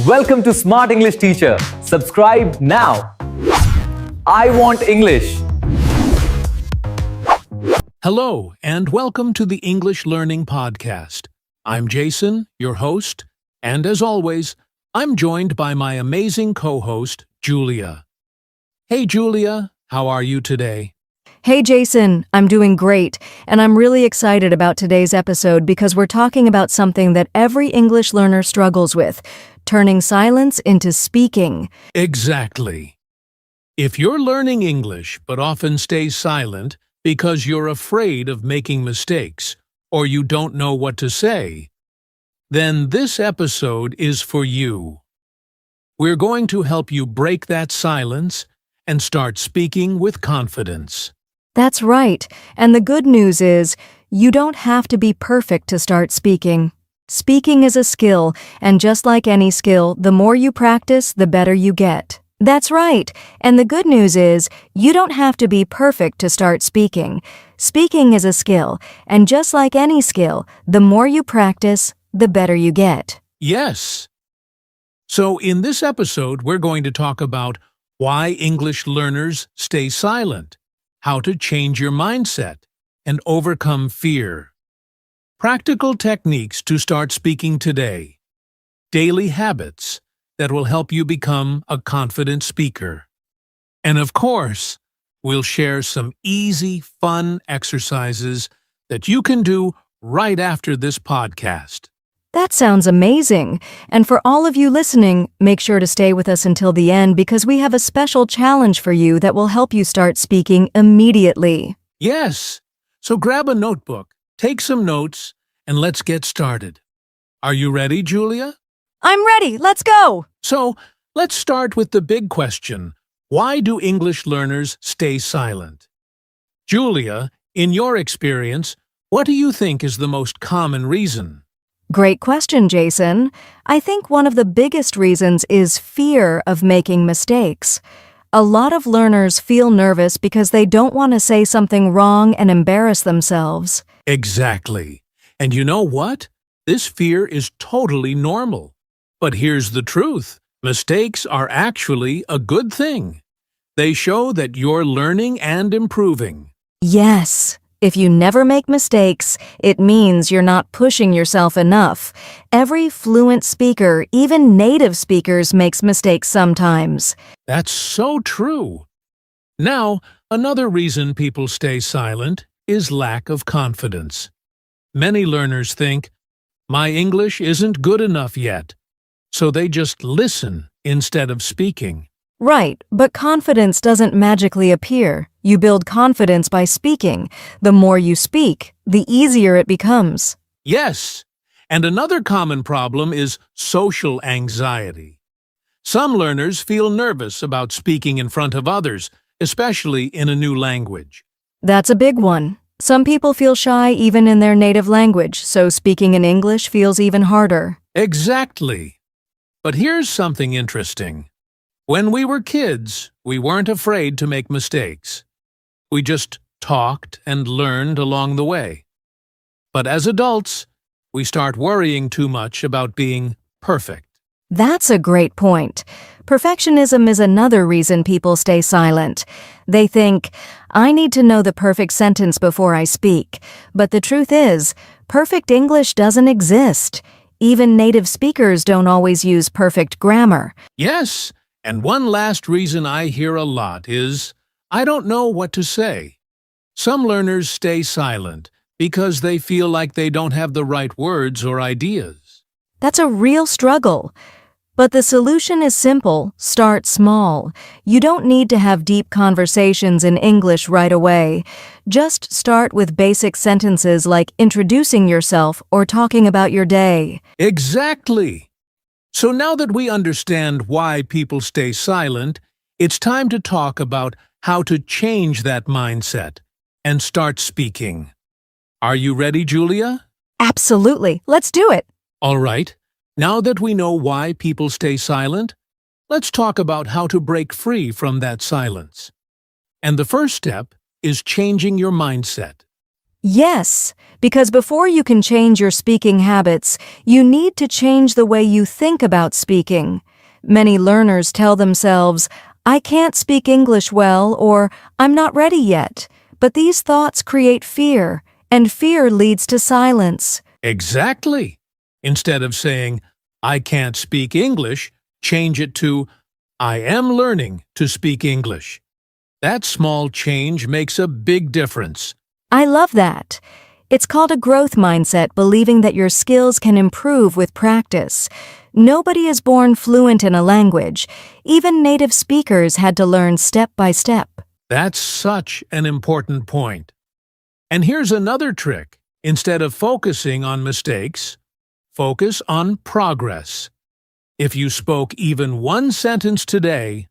Welcome to Smart English Teacher. Subscribe now. I want English. Hello, and welcome to the English Learning Podcast. I'm Jason, your host, and as always, I'm joined by my amazing co-host, Julia. Hey, Julia, how are you today? Hey Jason, I'm doing great, and I'm really excited about today's episode because we're talking about something that every English learner struggles with, turning silence into speaking. Exactly. If you're learning English but often stay silent because you're afraid of making mistakes or you don't know what to say, then this episode is for you. We're going to help you break that silence and start speaking with confidence. That's right, and the good news is, you don't have to be perfect to start speaking. Speaking is a skill, and just like any skill, the more you practice, the better you get. That's right, and the good news is, you don't have to be perfect to start speaking. Speaking is a skill, and just like any skill, the more you practice, the better you get. Yes. So in this episode, we're going to talk about why English learners stay silent, how to change your mindset, and overcome fear. Practical techniques to start speaking today. Daily habits that will help you become a confident speaker. And of course, we'll share some easy, fun exercises that you can do right after this podcast. That sounds amazing. And for all of you listening, make sure to stay with us until the end because we have a special challenge for you that will help you start speaking immediately. Yes, so grab a notebook, take some notes, and let's get started. Are you ready, Julia? I'm ready. Let's go. So, let's start with the big question. Why do English learners stay silent? Julia, in your experience, what do you think is the most common reason? Great question, Jason. I think one of the biggest reasons is fear of making mistakes. A lot of learners feel nervous because they don't want to say something wrong and embarrass themselves. Exactly. And you know what? This fear is totally normal. But here's the truth. Mistakes are actually a good thing. They show that you're learning and improving. Yes. If you never make mistakes, it means you're not pushing yourself enough. Every fluent speaker, even native speakers, makes mistakes sometimes. That's so true. Now, another reason people stay silent is lack of confidence. Many learners think, my English isn't good enough yet, so they just listen instead of speaking. Right, but confidence doesn't magically appear. You build confidence by speaking. The more you speak, the easier it becomes. Yes, and another common problem is social anxiety. Some learners feel nervous about speaking in front of others, especially in a new language. That's a big one. Some people feel shy even in their native language, so speaking in English feels even harder. Exactly. But here's something interesting. When we were kids, we weren't afraid to make mistakes. We just talked and learned along the way. But as adults, we start worrying too much about being perfect. That's a great point. Perfectionism is another reason people stay silent. They think, I need to know the perfect sentence before I speak. But the truth is, perfect English doesn't exist. Even native speakers don't always use perfect grammar. Yes, and one last reason I hear a lot is, I don't know what to say. Some learners stay silent because they feel like they don't have the right words or ideas. That's a real struggle. But the solution is simple. Start small. You don't need to have deep conversations in English right away. Just start with basic sentences like introducing yourself or talking about your day. Exactly. So now that we understand why people stay silent, it's time to talk about how to change that mindset and start speaking. Are you ready, Julia? Absolutely. Let's do it. All right. Now that we know why people stay silent, let's talk about how to break free from that silence. And the first step is changing your mindset. Yes, because before you can change your speaking habits, you need to change the way you think about speaking. Many learners tell themselves, I can't speak English well, or I'm not ready yet. But these thoughts create fear, and fear leads to silence. Exactly. Instead of saying, I can't speak English, change it to, I am learning to speak English. That small change makes a big difference. I love that. It's called a growth mindset, believing that your skills can improve with practice. Nobody is born fluent in a language. Even native speakers had to learn step by step. That's such an important point. And here's another trick. Instead of focusing on mistakes, focus on progress. If you spoke even one sentence today,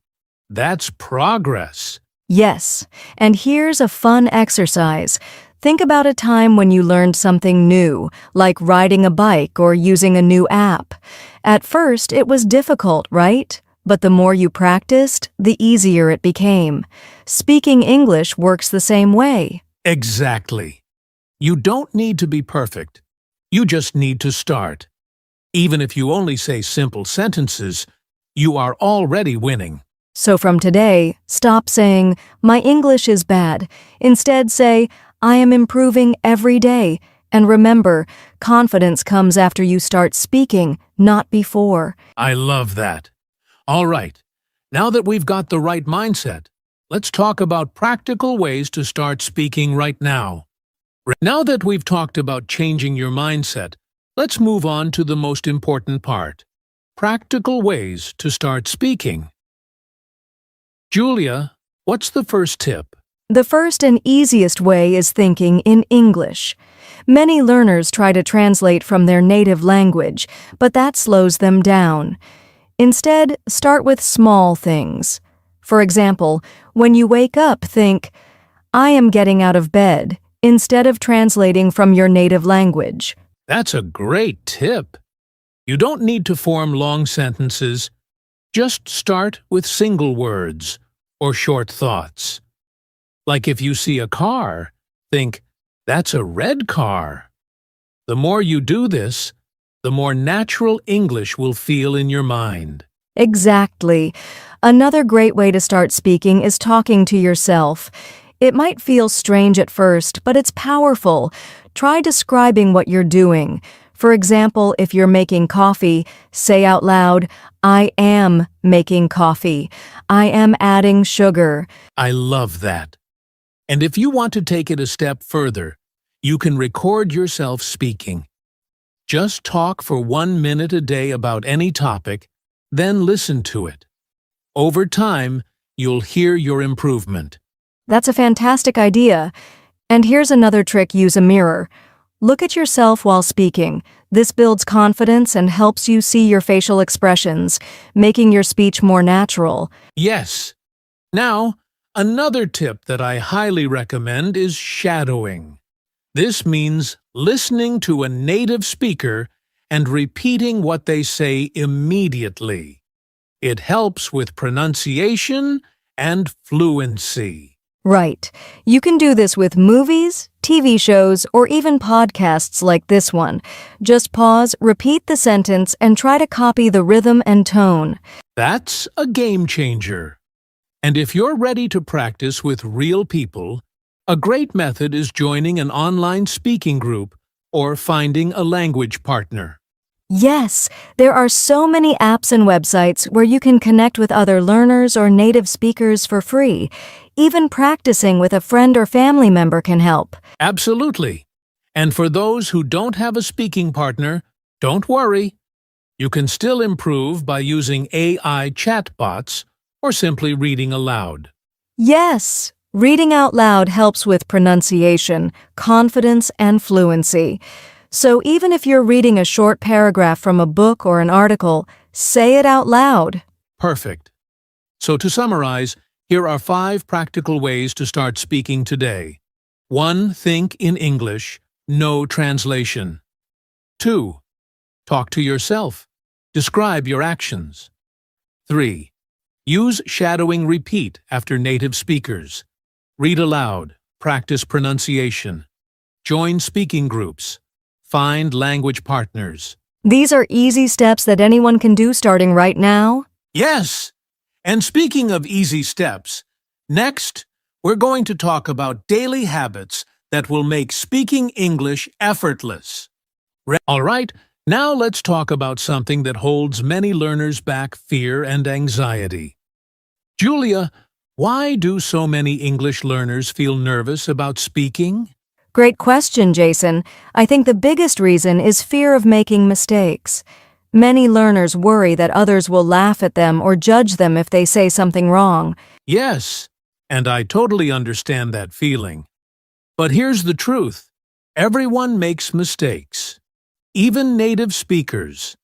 that's progress. Yes, and here's a fun exercise. Think about a time when you learned something new, like riding a bike or using a new app. At first, it was difficult, right? But the more you practiced, the easier it became. Speaking English works the same way. Exactly. You don't need to be perfect. You just need to start. Even if you only say simple sentences, you are already winning. So from today, stop saying, my English is bad. Instead say, I am improving every day. And remember, confidence comes after you start speaking, not before. I love that. All right. Now that we've got the right mindset, let's talk about practical ways to start speaking right now. Now that we've talked about changing your mindset, let's move on to the most important part. Practical ways to start speaking. Julia, what's the first tip? The first and easiest way is thinking in English. Many learners try to translate from their native language, but that slows them down. Instead, start with small things. For example, when you wake up, think, I am getting out of bed, instead of translating from your native language. That's a great tip. You don't need to form long sentences. Just start with single words or short thoughts. Like if you see a car, think, that's a red car. The more you do this, the more natural English will feel in your mind. Exactly. Another great way to start speaking is talking to yourself. It might feel strange at first, but it's powerful. Try describing what you're doing. For example, if you're making coffee, say out loud, I am making coffee. I am adding sugar. I love that. And if you want to take it a step further, you can record yourself speaking. Just talk for 1 minute a day about any topic, then listen to it. Over time, you'll hear your improvement. That's a fantastic idea. And here's another trick: use a mirror. Look at yourself while speaking. This builds confidence and helps you see your facial expressions, making your speech more natural. Yes. Now, another tip that I highly recommend is shadowing. This means listening to a native speaker and repeating what they say immediately. It helps with pronunciation and fluency. Right. You can do this with movies, TV shows, or even podcasts like this one. Just pause, repeat the sentence, and try to copy the rhythm and tone. That's a game changer. And if you're ready to practice with real people, a great method is joining an online speaking group or finding a language partner. Yes, there are so many apps and websites where you can connect with other learners or native speakers for free. Even practicing with a friend or family member can help. Absolutely. And for those who don't have a speaking partner, don't worry. You can still improve by using AI chatbots or simply reading aloud. Yes, reading out loud helps with pronunciation, confidence, and fluency. So even if you're reading a short paragraph from a book or an article, say it out loud. Perfect. So to summarize, here are 5 practical ways to start speaking today. 1. Think in English, no translation. 2. Talk to yourself. Describe your actions. 3. Use shadowing repeat after native speakers. Read aloud. Practice pronunciation. Join speaking groups. Find language partners. These are easy steps that anyone can do starting right now. Yes! And speaking of easy steps, next, we're going to talk about daily habits that will make speaking English effortless. All right, now let's talk about something that holds many learners back: fear and anxiety. Julia, why do so many English learners feel nervous about speaking? Great question, Jason. I think the biggest reason is fear of making mistakes. Many learners worry that others will laugh at them or judge them if they say something wrong. Yes, and I totally understand that feeling. But here's the truth. Everyone makes mistakes. Even native speakers.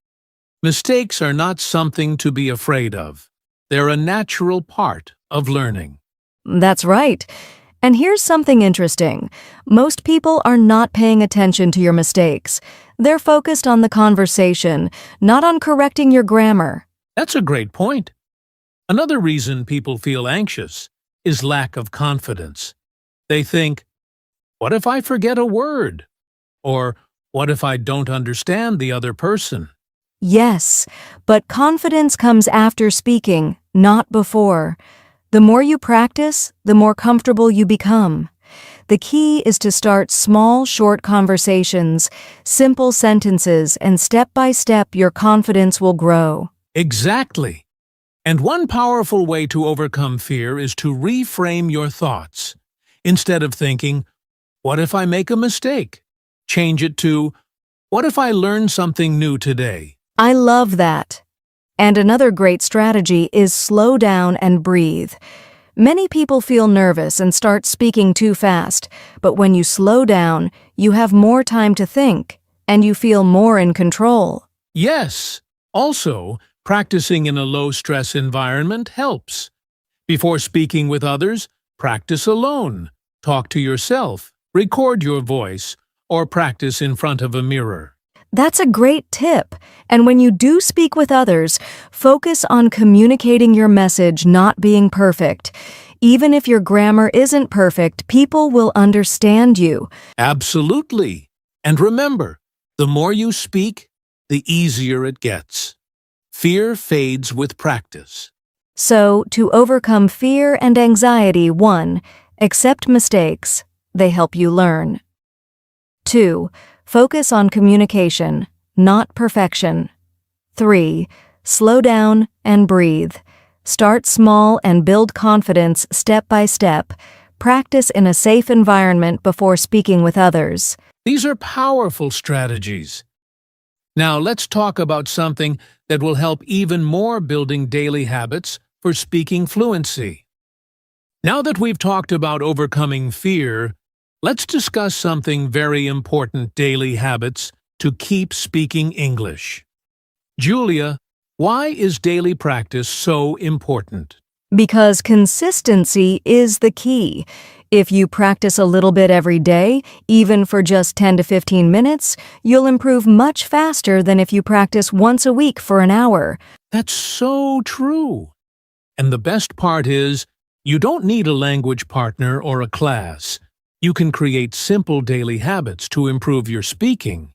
Mistakes are not something to be afraid of. They're a natural part of learning. That's right. And here's something interesting. Most people are not paying attention to your mistakes. They're focused on the conversation, not on correcting your grammar. That's a great point. Another reason people feel anxious is lack of confidence. They think, what if I forget a word? Or what if I don't understand the other person? Yes, but confidence comes after speaking, not before. The more you practice, the more comfortable you become. The key is to start small, short conversations, simple sentences, and step by step your confidence will grow. Exactly. And one powerful way to overcome fear is to reframe your thoughts. Instead of thinking, what if I make a mistake? Change it to, what if I learn something new today? I love that. And another great strategy is slow down and breathe. Many people feel nervous and start speaking too fast, but when you slow down, you have more time to think, and you feel more in control. Yes. Also, practicing in a low-stress environment helps. Before speaking with others, practice alone. Talk to yourself, record your voice, or practice in front of a mirror. That's a great tip. And when you do speak with others, focus on communicating your message, not being perfect. Even if your grammar isn't perfect, people will understand you. Absolutely. And remember, the more you speak, the easier it gets. Fear fades with practice. So, to overcome fear and anxiety, 1. Accept mistakes. They help you learn. 2. Focus on communication, not perfection. 3. Slow down and breathe. Start small and build confidence step by step. Practice in a safe environment before speaking with others. These are powerful strategies. Now let's talk about something that will help even more building daily habits for speaking fluency. Now that we've talked about overcoming fear, let's discuss something very important: daily habits to keep speaking English. Julia, why is daily practice so important? Because consistency is the key. If you practice a little bit every day, even for just 10 to 15 minutes, you'll improve much faster than if you practice once a week for an hour. That's so true. And the best part is, you don't need a language partner or a class. You can create simple daily habits to improve your speaking.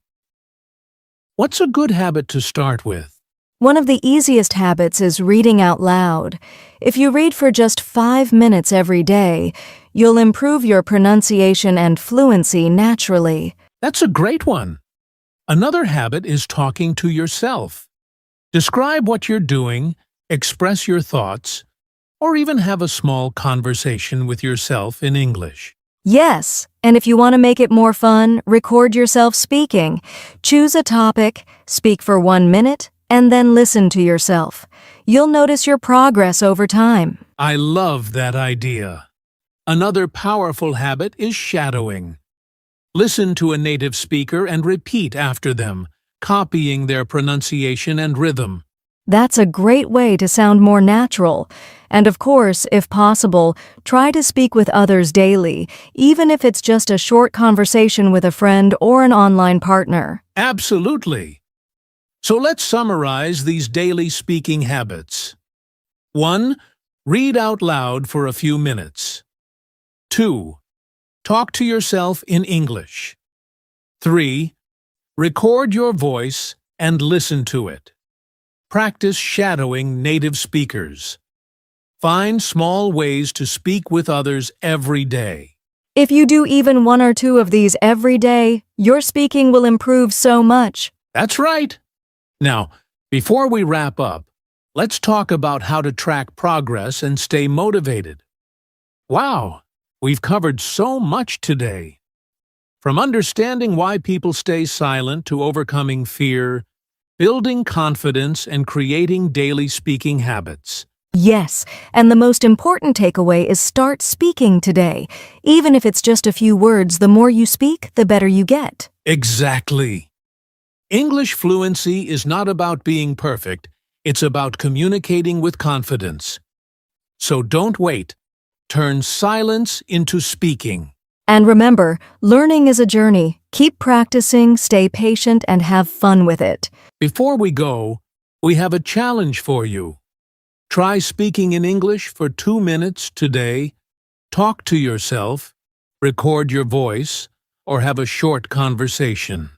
What's a good habit to start with? One of the easiest habits is reading out loud. If you read for just 5 minutes every day, you'll improve your pronunciation and fluency naturally. That's a great one. Another habit is talking to yourself. Describe what you're doing, express your thoughts, or even have a small conversation with yourself in English. Yes, and if you want to make it more fun, record yourself speaking. Choose a topic, speak for 1 minute, and then listen to yourself. You'll notice your progress over time. I love that idea. Another powerful habit is shadowing. Listen to a native speaker and repeat after them, copying their pronunciation and rhythm. That's a great way to sound more natural. And of course, if possible, try to speak with others daily, even if it's just a short conversation with a friend or an online partner. Absolutely. So let's summarize these daily speaking habits. 1. Read out loud for a few minutes. 2. Talk to yourself in English. 3. Record your voice and listen to it. Practice shadowing native speakers. Find small ways to speak with others every day. If you do even 1 or 2 of these every day, your speaking will improve so much. That's right. Now, before we wrap up, let's talk about how to track progress and stay motivated. Wow, we've covered so much today. From understanding why people stay silent to overcoming fear, building confidence, and creating daily speaking habits. Yes, and the most important takeaway is start speaking today. Even if it's just a few words, the more you speak, the better you get. Exactly. English fluency is not about being perfect, it's about communicating with confidence. So don't wait. Turn silence into speaking. And remember, learning is a journey. Keep practicing, stay patient, and have fun with it. Before we go, we have a challenge for you. Try speaking in English for 2 minutes today. Talk to yourself, record your voice, or have a short conversation.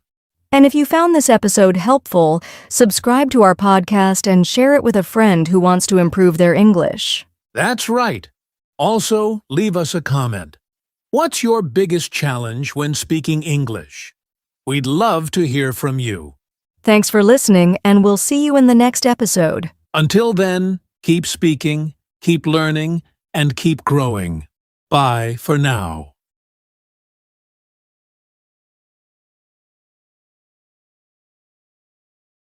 And if you found this episode helpful, subscribe to our podcast and share it with a friend who wants to improve their English. That's right. Also, leave us a comment. What's your biggest challenge when speaking English? We'd love to hear from you. Thanks for listening, and we'll see you in the next episode. Until then, keep speaking, keep learning, and keep growing. Bye for now.